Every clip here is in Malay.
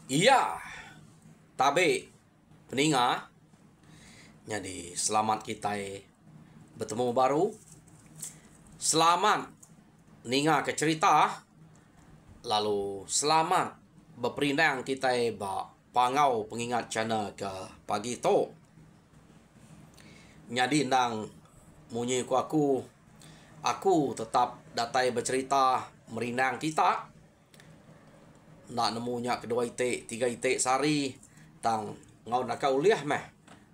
Iya, tabe peninga. Jadi selamat kita bertemu baru. Selamat ninga ke cerita. Lalu selamat berperindang kita pangau pengingat channel ke pagi tu. Jadi nang munyi ku aku tetap datai bercerita merindang kita. Nak nemunya kedua itik, tiga itik sari tang ngau nak uliah meh.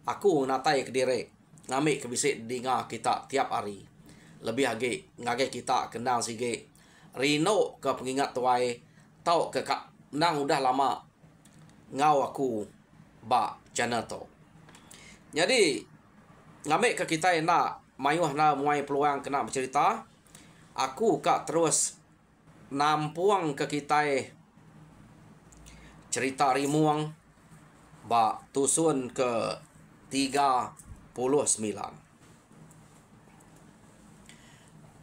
Aku natai ke diri ngambil ke bisik dengar kita tiap hari. Lebih lagi ngage kita kenal sige. Rino ke pengingat tuai tau ke kak nang udah lama ngau aku ba channel tu. Jadi ngambil ke kita nak mayuh na muai peluang kena bercerita. Aku kak terus nampuang ke kita cerita rimuang ba tusun ke 39.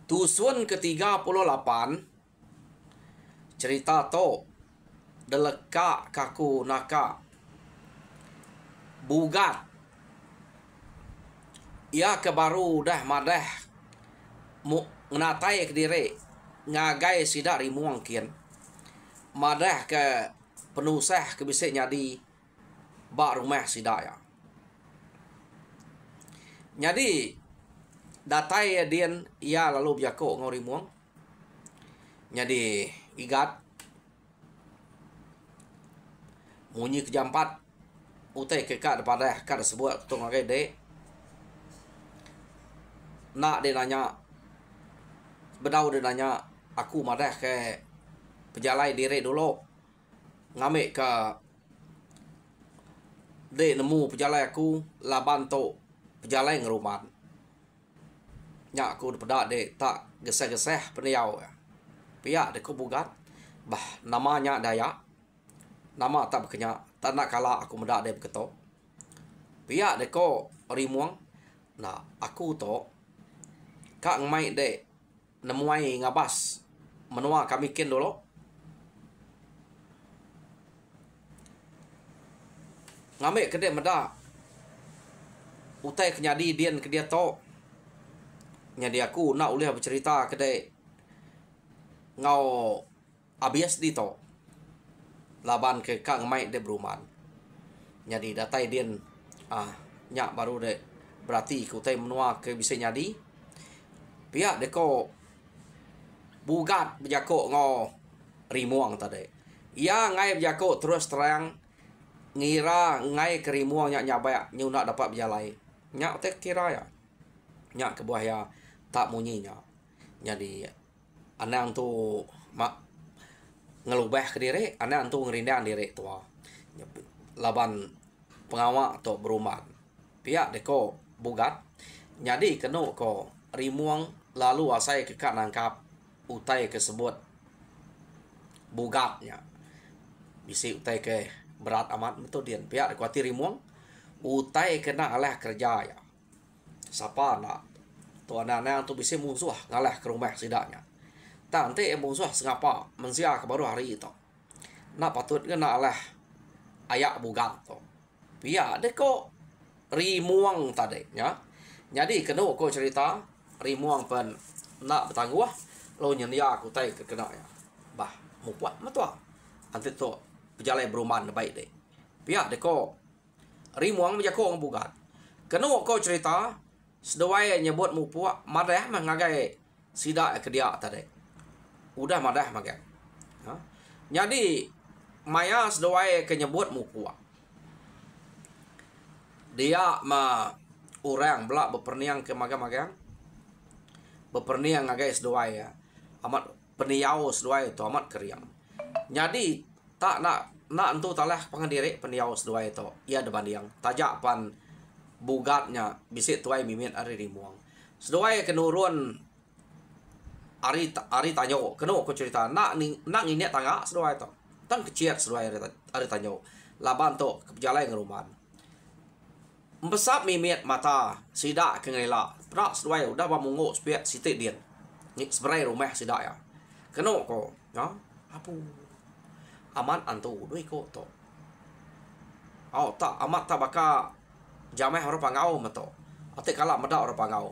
Tusun ke 38 cerita to deleka kaku naka bugat ia ke baru dah madah mu ngatai ke diri ngagai sidak rimuang kian madah ke penusah ke bisik nyadi bak rumah sidak ya. Jadi datai dian ia lalu biako ngau rimuang. Jadi igat munyi ke jam 4 utai ke kat daripada kat sebut tu ngagai dek nak dia nanya bedau dia nanya aku madah ke pejalai diri dulu ngambil ke dek nemu pejalai aku laban tu pejalai ngeruman nyak aku pedak dek tak geseh-geseh peniau pihak dek ku bugat bah namanya Dayak nama tak berkenyak tak nak kalah aku medak dek beketok pihak dek ko rimuang nah aku tu kak ngemai dek nemuai ngabas menua kami kin dulu ngambil ke dek medak utai kenyadi dian ke dia to nyadi aku nak ulih bercerita ke dek ngau abias di to laban ke kak ngemai dek beruman nyadi datai dian nyak baru dek berarti ku utai menua ke bisa nyadi pihak dek ko bugat berjakok ngau rimuang tadi ia ngai berjakok terus terang ngira ngai kerimuang nyak nyabai nyu nak dapat berjalai nyak tek kira ya nyak ke buah ya tak munyinya jadi anang tu mak ngelubah ke diri anang tu ngerindang diri tua laban pengawak tu beruman pihak deko bugat jadi kenu ko rimuang lalu asai ke kat nangkap utai kesebut bugatnya bisi utai ke berat amat betul dia pihak kuatir rimuang utai kena alah kerja ya siapa nak tu anak-anak tu bisi musuh ngalah ke rumah sidaknya tak nanti musuh sengapa mensia ke baru hari itu nak patut kena alah ayak bugat tu pihak deko rimuang tadi ya jadi kena ko cerita rimuang pen nak bertangguh lo nyenia aku tai ke kena ya bah mu puat matua anti tu pejalai beruman baik dek pihak deko rimuang menjako ngau bugat kena ko cerita sedawai nyebut mu puak madah mengagai sidak ke dia tadi udah madah magai jadi maya sedawai ke nyebut mu puak dia ma orang belak berperniang ke magang-magang berperniang ngagai sedawai ya amat peniau sedawai tu amat keriang jadi tak nak entu talah pangandiri peniau sedawai tu ia depan yang tajak pan bugatnya bisik tuai mimit ari rimuang sedawai kenurun ari tanyo kenu ko cerita nak ini tangga sedawai tu tang kecil sedawai ari tanyo laban tu kejalai ngeruman besap mimit mata sidak ke ngela prak sedawai udah bamungo spiat sitik dian ni seberai rumah sidak ya kenu ko ya apu aman antu doi ko to tak amat tak baka jameh orang pangau mato. Ate kala meda orang pangau.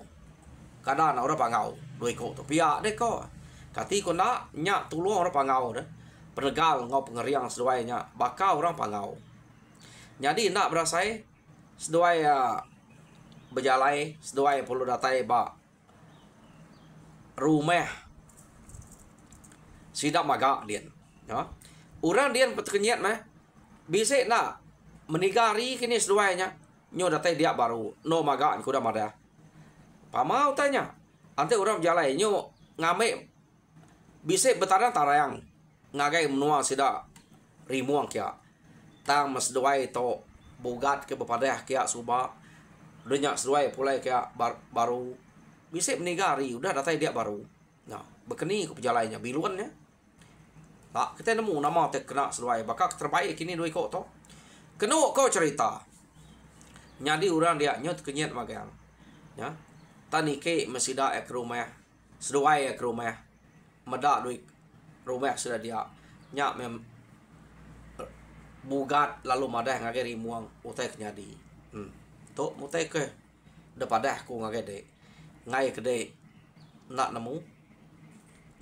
Kadang orang pangau doi ko to pia de ko. Kati ko nak nyak tuluang orang pangau de. Penegal ngau pengeriang seduai nya baka orang pangau. Jadi nak berasai seduai berjalai seduai perlu datai ba rumah sidap maga dian. Ya. Orang dian petkenyat mah bisa nak menigari kini seduainya nyo datai dia baru no maga kuda mada. Pamau tanya. Ante orang berjalai nyo ngame bisa betarang tarayang ngagai menua sida rimuang kia. Tang mas seduai to bugat ke bepadah kia suba. Banyak seduai pulai kia baru bisa menigari udah datai dia baru. Nah, bekeni ku pejalainya biluannya. Tak kita nemu nama te kena seduai bakal terbaik kini doi ko to. Kenu ko cerita. Nyadi orang dia nyot kenyat magang. Ya. Tani ke mesida ek rumah. Seduai ek rumah. Meda doi rumah sudah dia. Nyak mem bugat lalu madah ngage rimuang utai kenyadi. Tok mutai ke depadah ku ngage de. Ngai kede nak nemu.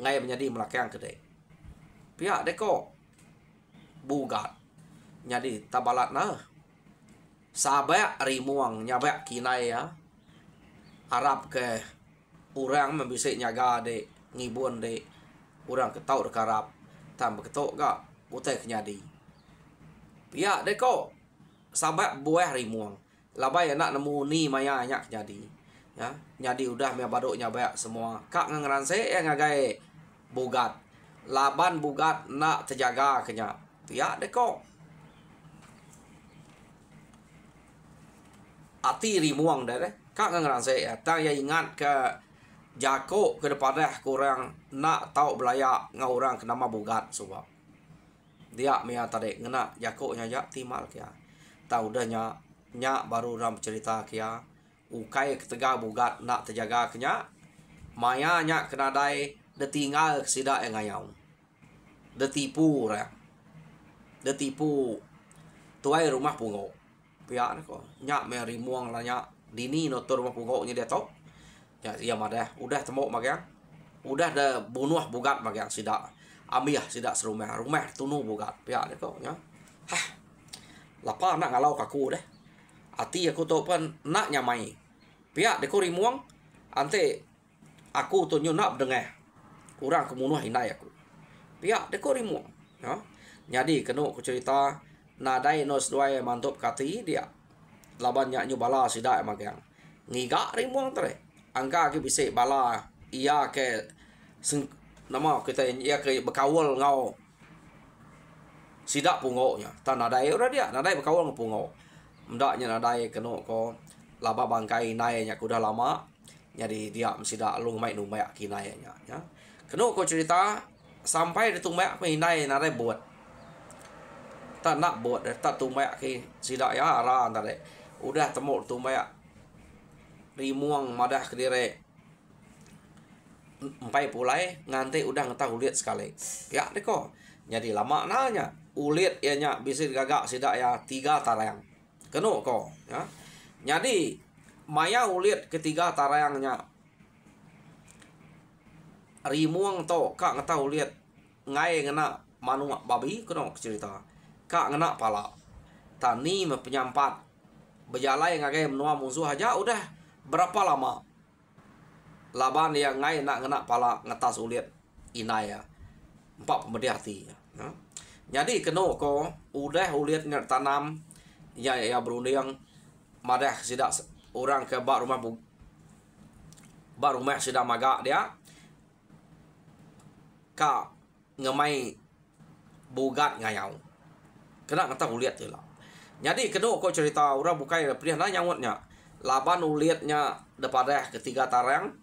Ngai menjadi melakang kede. Pihak deko bugat. Jadi tabalat na. Sabak rimuang nyabak kinai ya. Harap ke orang membisik nyaga de ngibun de orang ketau dekarap tambah ketok gak utai kenyadi. Pihak deko sabak buah rimuang. Labai nak nemu ni maya nyak kenyadi. Ya, nyadi udah mea baduk nyabak semua. Kak ngeranse yang ngagai bugat. Laban bugat nak terjaga kenya. Pihak deko ati rimuang dah deh. Kak ngeranse ya. Tang ya ingat ke jako ke depadah kurang nak tahu belayak ngau orang ke nama bugat sebab. Dia mea tadi ngena jako nya jak timal kia. Tahu dah nya baru ram cerita kia. Ukai ketega bugat nak terjaga kenya. Maya nya kena dai de tinggal sida yang ngayau. De tipu orang. De tipu tuai rumah pungo. Pihak ni ko nyak me rimuang lah nyak dini notor rumah pungo nya dia tok. Ya iya madah udah temu magang. Udah de bunuh bugat magang sida. Amiah sida serumah. Rumah tunu bugat. Pihak ni ko nya. Hah. Lapa nak ngalau kaku deh. Ati aku tu pun nak nyamai. Pihak deko rimuang ante aku tu nyo nak dengar kurang kemunuh inai aku. Pihak deko rimuang. Ya. Jadi kena aku cerita nadai nos dua mantap kati dia. Laban nyak nyo bala sida magang. Ngiga rimuang tare. Angka ke bisa bala ia ke nama kita ia ke berkawal ngau sida pungonya. Ta nadai ora dia, nadai berkawal ngau pungo. Mendaknya nadai kena ko laba bangkai nainya kuda lama. Jadi dia mesti dak lu mai nu mai kinainya ya. Kena ko cerita sampai di tumbak mai nai nare buat. Tak nak buat tak tumbak ke sida ya ara tare. Udah temu tumbak rimuang madah kedire. Empai pulai nganti udah ngetahu lihat sekali. Ya deko. Jadi lama nanya ulit ianya bisa gagak sida ya 3 tarang. Kena ko ya. Jadi maya ulit ketiga tarayangnya rimuang to kak ngetahu lihat ngai ngena manu babi kena cerita kak ngena pala tani penyampat berjalai ngagai menua musuh aja udah berapa lama laban yang ngai nak ngena pala ngetas ulit inaya 4 pemedi hati ya. Jadi kena ko udah ulit tanam ya berunding madah sidak orang ke bak rumah sudah magak dia ka ngemai bugat ngayau kena ngata uliat je lah. Jadi kena kau cerita orang bukai pria na nyawutnya laban uliatnya depadah ketiga tarang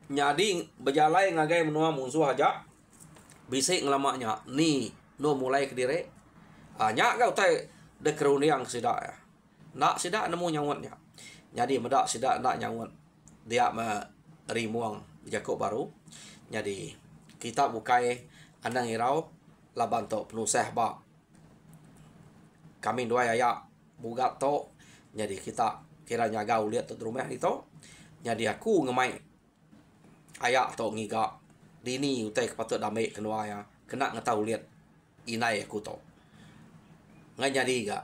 jadi berjalai ngagai menua musuh aja bisik ngelamaknya ni no mulai kedire nya kau tai de keruniang sidak ya nak sidak nemu nyawutnya. Jadi medak sidak nak nyawut dia rimuang Jakob baru. Jadi kita bukai andang irau laban to penusah ba kami dua ayak bugat to. Jadi kita kiranya gau lihat tu rumah itu. Jadi aku ngemai ayak to ngiga dini utai kepatut damai kenua ya. Kena ngetau lihat inai aku to. Ngai jadi ga.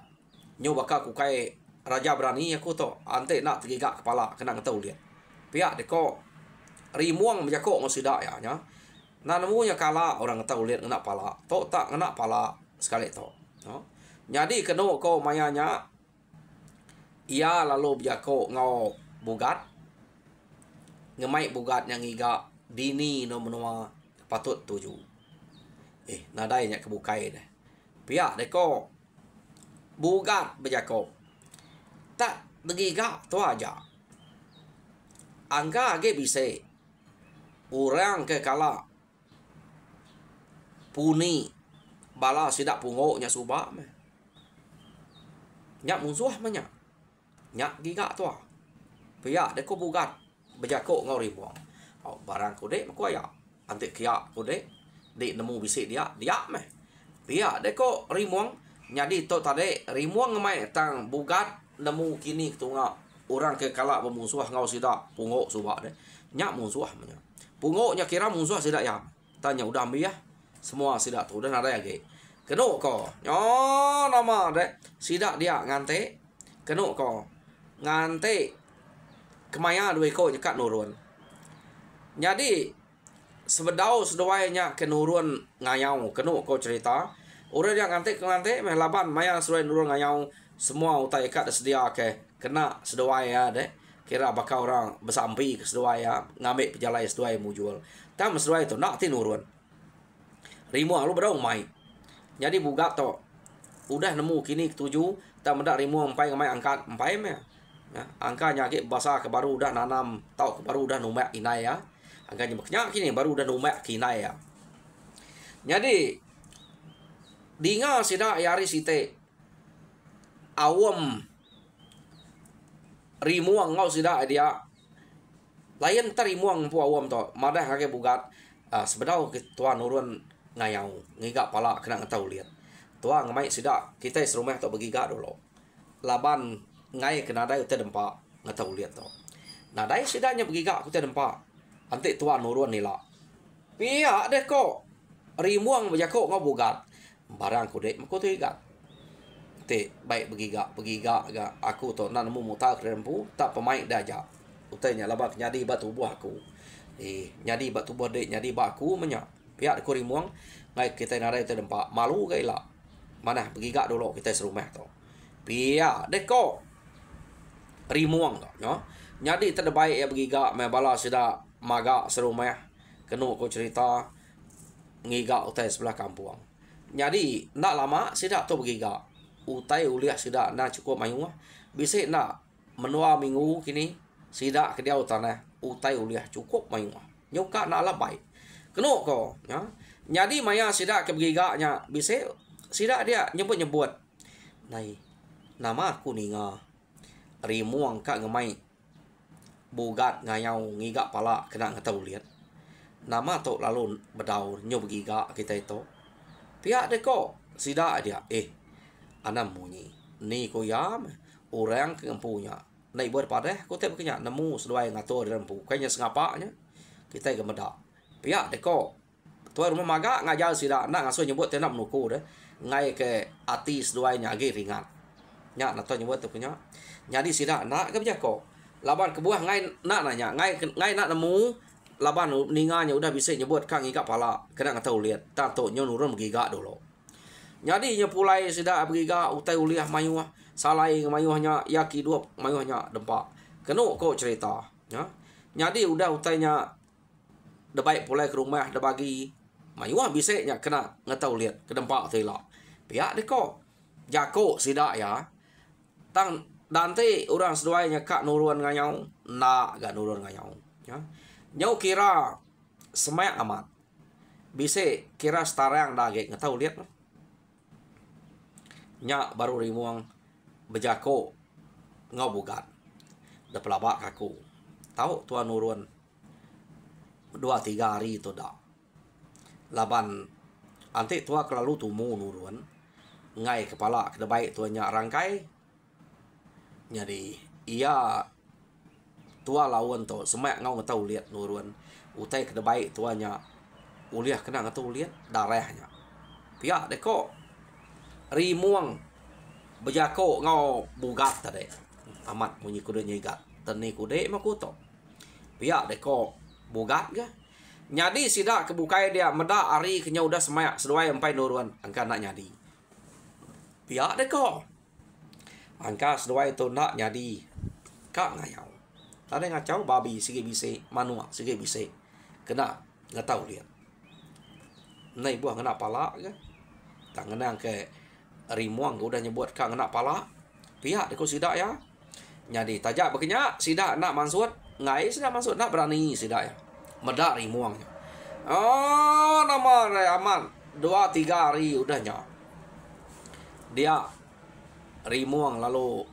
Nyo baka aku kai raja berani aku to. Ante nak tergigak kepala kena ngetau lihat. Pihak deko rimuang menjako ngosida ya nya. Nah namunya kala orang tahu lihat ngena pala. To tak ngena pala sekali to. No? Jadi keno ko mayanya ia lalu bijako ngau bugat. Ngemai bugat yang iga dini no menua patut tuju. Nadainya kebukai deh. Pihak deko bugat bijako. Tak degiga to aja. Angga age bisa orang ke kala puni bala sidak pungo nya subak me. Nyak musuh manya. Nyak giga tu. Pia deko bugat bejako ngau ribuang. Barang kode mako ya. Ante kia kode di nemu bisi dia me. Pia deko rimuang nyadi to tade rimuang ngemai tang bugat nemu kini tunga orang ke kala bermusuh ngau sidak pungo subak de. Nyak musuh manya. Pungo nya kira musuh sidak ya. Tanya udah ambil ya. Semua sidak tu udah ada lagi. Keno ko. Nama de sidak dia ngante. Keno ko. Ngante kemaya dua ko nyekat nurun. Jadi sebedau sedawainya kenurun ngayau. Keno ko cerita. Orang yang ngante melaban maya sedawai nurun ngayau. Semua utai ikat sedia ke kena sedawai ya de. Kira bakal orang bersampi ke sedawai ya. Ngambil pejalai sedawai mujual. Tam sedawai tu nak ti nurun. Rimu lu berau mai. Jadi bugat to. Udah nemu kini ketujuh. Tak mendak rimu empai ngamai angkat empai me. Ya, angka nyakit basah ke baru udah nanam. Tau ke baru udah numek inai ya. Angkanya maknya kini baru udah numek kinai ya. Jadi dinga sida yari site. Awam rimuang ngau sida dia. Lain terimuang pu awam to. Madah kake bugat. Sebedau tuan urun ngayau ngiga pala kena ngetau lihat tua ngamai sida kita serumah to begiga dulu laban ngai kena dai uta dempa ngetau lihat to nadai sidanya begiga aku te dempa ante tua nurun nila pia deh ko rimuang bejako ngobugat barang ku dek mako tu igat te baik begiga ga aku to nan mu muta krempu tak pemain daja utanya labak nyadi batu buah aku nyadi batu buah dek nyadi baku menya pihak ko rimuang ngai kita narai te dempa malu gai la mana begiga dulu kita serumah to pihak deko rimuang to no nyadi terbaik ya begiga me bala sida maga serumah kenu ko cerita ngiga utai sebelah kampung nyadi ndak lama sida to begiga utai uliah sida na cukup mayu bisa nak menua minggu kini sida ke dia utana utai uliah cukup mayu nyoka nak labai kenu ko ya. Jadi maya sida ke begiganya bisa sida dia nyebut nai nama aku ninga rimuang ka ngemai bugat ngayau ngiga pala kena ngetau lihat nama to lalu bedau nyo begiga kita itu pihak deko sida dia anam munyi ni ko yam orang ke empunya nai buat pada ko te bekenya nemu seduai ngatur dalam empu kayaknya sengapanya kita gemeda pihak deko tuan rumah maga ngajar sida nak ngasuh nyebut tena menuku deh ngai ke atis duanya age ringan nya nak tu nyebut tu punya jadi sida nak ke bijako laban kebuah ngai nak nanya ngai nak nemu laban ninganya udah bisa nyebut kang iga pala kena ngatau lihat tato nyo nurun giga dulu jadi nya pulai sida begiga utai uliah mayuah salai mayuahnya yaki dua mayuahnya dempa kenu ko cerita ya jadi udah utainya debaik pulai ke rumah dah bagi mayuah bisa nya kena ngatau lihat ke dempa tela pihak deko jako sida ya tang dante orang seduainya kak nurun ngayau nak gak nurun ngayau ya nyau kira semak amat bisa kira starang dage ngatau lihat nya baru rimuang bejako ngau bugat da pelabak aku tahu tuan nurun 2-3 hari itu dah laban anti tua kelalu tumu nurun ngai kepala kedebaik tuanya rangkai Jadi ia tua lawan to semak ngau ngatau lihat nurun utai kena baik tuanya uliah kena ngatau lihat darahnya pihak deko rimuang bejako ngau bugat tadi amat bunyi kuda nyigat teni kude makuto pihak deko bugat ga nyadi sidak kebukai dia meda ari kenya udah semak seduai empai nurun angka nak nyadi pihak deko angka seduai tu nak nyadi kak ngayau ada ngacau babi sige bise manua sige bise kena nggak tahu lihat nai buah kena pala ke tak kena ke rimuang udah nyebut kak kena pala pihak deko sidak ya nyadi tajak bekenya sidak nak mansut ngai sidak mansut nak berani sidak ya medak rimuang oh nama aman 2-3 hari udahnya dia rimuang lalu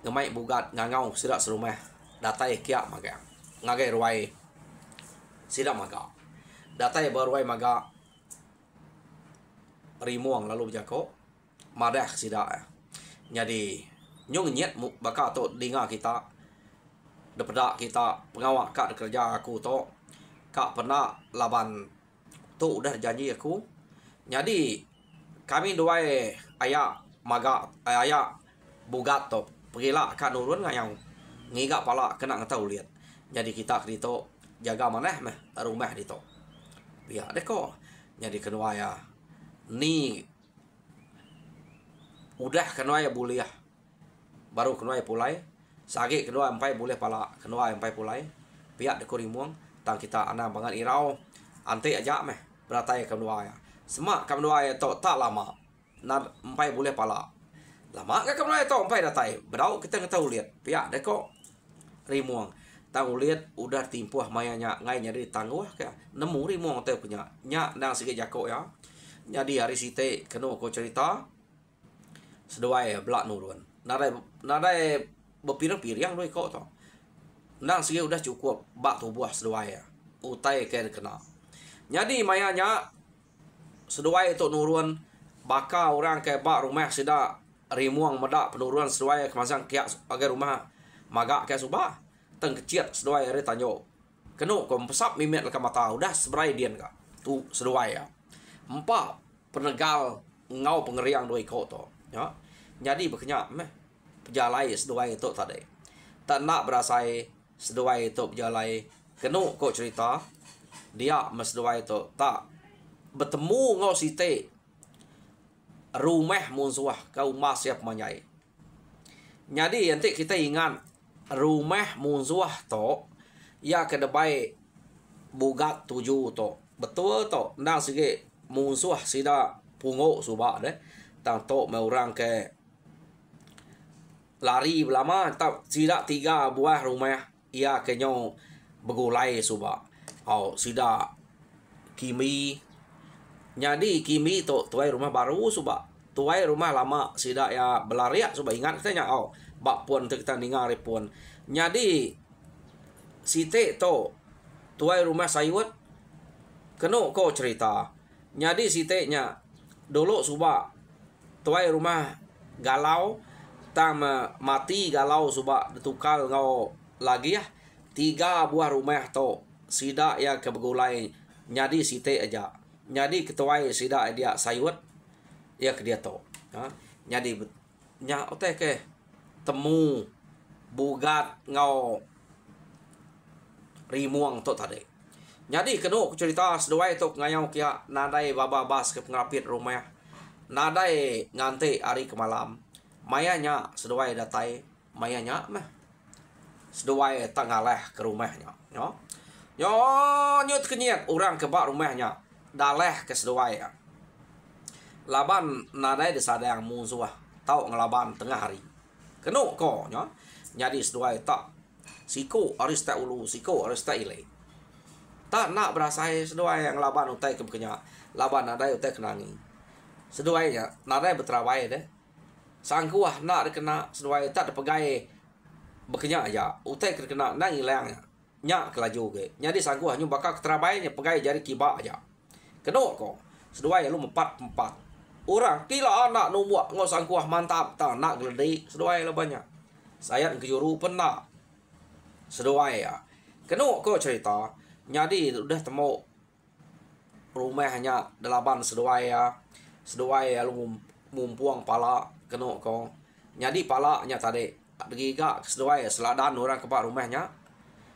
ngemai bugat ngangau sidak serumah datai kia maga ngagai ruai sidak maga datai berruai maga rimuang lalu jako madah sidak jadi nyong nyet baka to dinga kita depeda kita pengawak kak kerja aku to kak pernah laban tu udah janji aku jadi kami dua ayah maga ayah bugat to pergilah kak nurun ngayang ngiga pala kena ngetau lihat jadi kita krito jaga maneh meh rumah dito biar deko jadi kenua ya ni udah kenua ya buliah baru kenua ya pulai sagi kedua empai boleh pala kenua empai pulai pihak deko rimuang tang kita anak bangan irau ante aja meh beratai kenua ya semak kenua ya to tak lama na empai boleh pala lama ke kenua ya to empai datai berau kita ngetau lihat pihak deko rimuang tahu lihat udah timpuah mayanya ngai nyari tangguh kayak nemu rimuang teh punya nya nang sige jako ya jadi hari site kena ko cerita seduai belak nurun nadai bepirang-pirang doi kok to nang sige udah cukup bak tubuh seduai ya utai ke kena jadi mayanya seduai itu nurun baka orang ke bak rumah sida rimuang medak penurunan seduai kemasang kiak agar rumah maga kayak subah teng keciat seduai hari tanyo kenu kom pesap mimet leka mata udah seberai dian ka tu seduai ya empat penegal ngau pengeriang doi kau to ya jadi bekenya meh pejalai seduai itu tadi tak nak berasai seduai itu pejalai kenu kau cerita dia mas seduai itu tak bertemu ngau site rumah musuh kau mas siap manyai jadi nanti kita ingat rumah musuh to ya kedebai bugat 7 to betul to nang sige musuh sida pungo suba deh tang to me orang ke lari belama tak sida 3 buah rumah ia kenyo begulai suba au sida kimi jadi kimi to tuai rumah baru suba tuai rumah lama sida ya belaria suba ingat katanya au bak pun kita dengar pun jadi site to tuai rumah sayut keno ko cerita jadi site nya dulu suba tuai rumah galau tam mati galau suba ditukal ngau lagi ya 3 buah rumah to sida ya kebegulai jadi site aja jadi ketuai sida dia sayut ya ke dia to jadi nya ote ke temu bugat ngau rimuang to tadi jadi kenu cerita seduai to ngayau kia nadai baba bas ke pengrapit rumah nadai ngante hari ke malam mayanya seduai datai mayanya mah seduai tangalah ke rumahnya yo nyut kenyat orang ke bak rumahnya daleh ke seduai ya laban nadai desadang musuh tau ngelaban tengah hari kenu ko nya jadi seduai tak siko aris tak ulu siko aris tak ile tak nak berasai seduai yang laban utai ke bekenya laban nadai utai kenangi seduai nya nadai berterawai deh sangkuah nak kena seduai tak ada pegai bekenya aja utai kena nang ilang nya kelaju ge jadi sangkuah nyu bakal keterabai nya pegai jari kiba aja kenu ko seduai lu 4 orang kila anak numbuak ngos sangkuah mantap tak nak geledi seduai lah banyak Sayat kejuru pena seduai ya. Keno ko cerita. Jadi udah temu rumahnya delapan seduai ya. Seduai ya lu mumpuang pala keno ko. Jadi palanya tadi giga seduai seladan orang kepak rumahnya.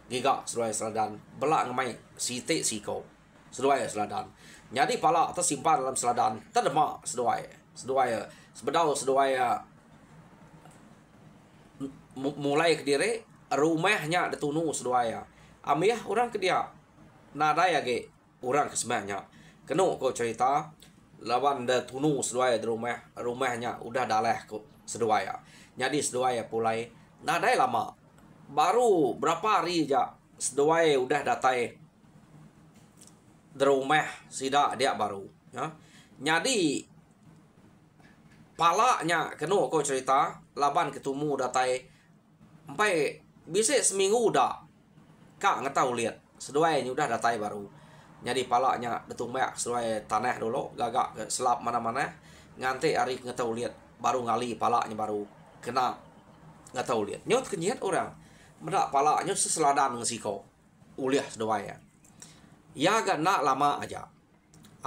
Giga seduai seladan. Belak ngemai siti siko. Seduai seladan. Jadi pala tersimpan dalam seladan. Terdemak seduai. Seduai sebedau seduai mulai ke diri rumahnya ditunu seduaya. Amiah orang ke dia. Nada ya ge orang ke sebenarnya. Keno ko cerita lawan da tunu seduaya di rumahnya udah daleh ko seduaya. Jadi seduaya pulai nada lama. Baru berapa hari aja seduaya udah datai di rumah sida dia baru ya. Jadi palanya keno ko cerita laban ketemu datai sampai bisa seminggu udah kak nggak tahu lihat seduai udah datai baru. Jadi palanya detumek seduai tanah dulu gagak selap mana-mana nganti hari nggak tahu lihat baru ngali palanya baru kena nggak tahu lihat nyot kenyat orang mendak palanya seseladan ngesiko uliah seduai ya gak nak lama aja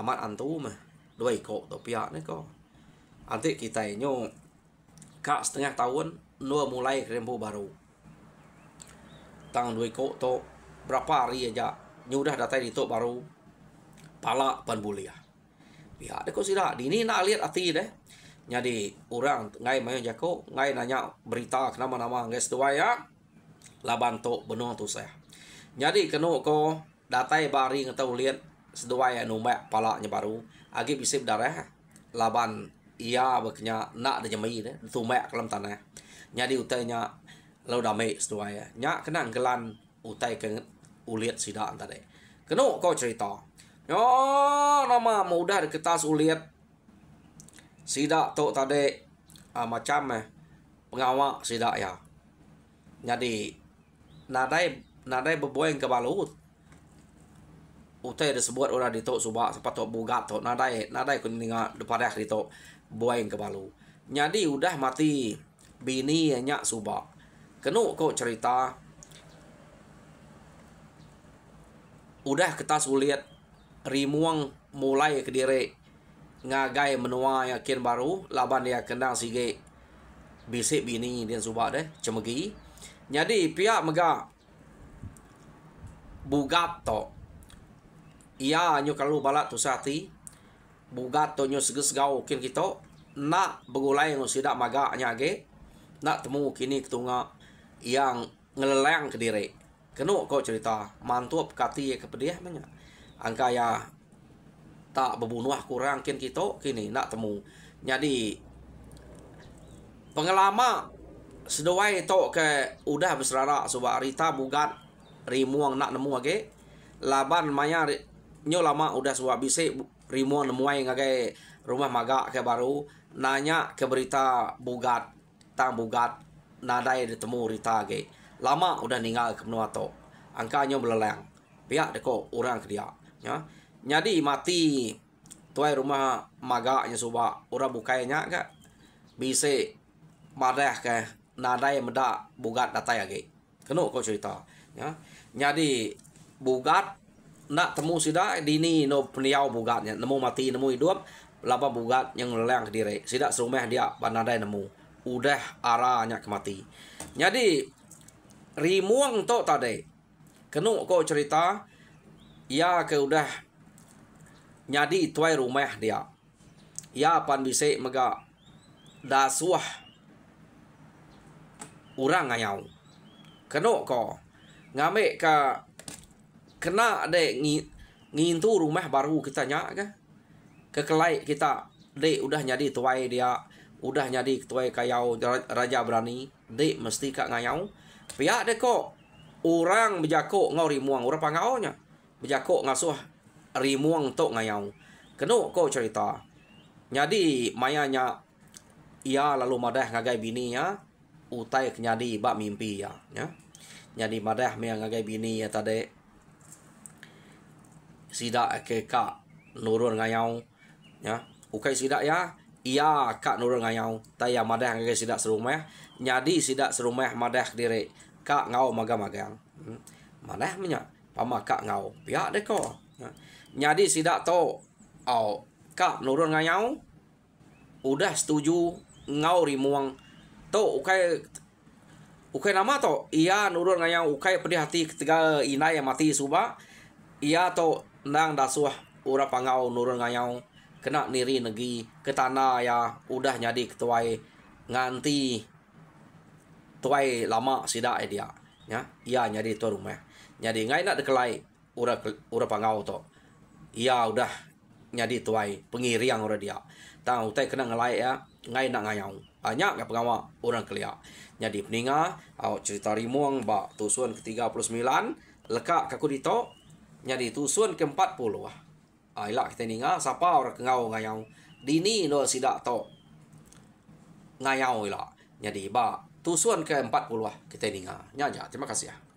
amat antu mah dua iko tuh pihak nih kok nanti kita nyo kak setengah tahun nua mulai rempo baru tahun 2 kok to berapa hari aja nyudah datai di to baru pala pan bulia pihak deko sida dini nak lihat ati deh. Jadi orang ngai main jako ngai nanya berita kenapa nama guys dua ya laban to benung tu saya. Jadi keno ko datai bari ngetau lihat sedua ya numek palanya baru agi bisa darah laban iya beknya nak de jemai deh tumek kelam tanah. Jadi utainya lau damai sedua ya nya kena gelan utai ke uliat sida tadi. Keno ko cerita. Yo nama mudah deketas uliat sida to tadi macam pengawak sida ya. Jadi nadai berbuang ke balut. Utai disebut orang di tok subak sepatok bugat tok nadai kuninga depadah di tok buang ke balu. Jadi udah mati bini nyak subak. Kenu kok cerita udah kita sulit rimuang mulai ke diri ngagai menua yakin baru laban dia kendang sige bisik bini dia subak deh cemegi. Jadi pihak mega bugat to iya nyo kalau balak tu sati bugat to nyo segesgau kin kita nak begulai ngo sidak maga nyage nak temu kini ketunga yang ngeleleng ke diri. Kenu kau cerita mantup kati ke pediah banyak angka ya tak berbunuh kurang kin kita kini nak temu. Jadi pengalaman seduai to ke udah berserara subak rita bugat rimuang nak nemu age laban maya nyo lama udah suah bise rimuang nemuai ngagai rumah maga ke baru nanya ke berita bugat tang bugat nadai ditemu rita age lama udah ninggal ke menua to angkanya beleleng pihak deko orang ke dia ya. Jadi mati tuai rumah maga nya suba orang bukainya gak bise madah ke nadai meda bugat datai age keno kau cerita ya. Jadi bugat nak temu sida dini no peniau bugatnya nemu mati nemu hidup laba bugat yang leleng ke diri sida serumah dia banadai nemu udah arahnya ke mati. Jadi rimuang to tadi kenu kau cerita ya ke udah nyadi tuai rumah dia ya pan bisa mega dasuah orang ngayau kenu ko ngame ka kena de ngintu rumah baru kita nya ke kekelai kita de udah nyadi tuai dia udah nyadi tuai kayau raja berani de mesti kak ngayau pihak de kok orang bejako ngau rimuang orang pangaunya bejako ngasuh rimuang tok ngayau kenu kok cerita. Jadi mayanya ia lalu madah ngagai bini ya utai kenyadi bak mimpi ya. Jadi madah me ngagai bini ya tadi sida ke kak nurun ngayau ya ukai sida ya ia kak nurun ngayau taya madah ke sidak serumah nyadi sidak serumah madah diri kak ngau magang-magang madah menya pama kak ngau pihak deko nyadi sidak to kak nurun ngayau udah setuju ngau rimuang to ukai nama to ia nurun ngayau ukai pedih hati ketiga inai yang mati suba ia to nang dasuah ura pangau nurun ngayau kena niri negi ke tanah ya udah nyadi ketuai nganti tuai lama sida dia ya ia nyadi tu rumah nyadi ngai nak dekelai ura pangau to ia udah nyadi tuai pengiriang ura dia tang utai kena ngelai ya ngai nak ngayau banyak ke pengawa orang kelia nyadi peninga cerita rimuang ba tusuan ke-39 lekak kaku dito nyadi tusuan ke-40 ilak kita ninga sapa orang ngau ngayau dini no sidak to ngayau ilak nyadi ba tusuan ke-40 kita ninga nyaja terima kasih ya.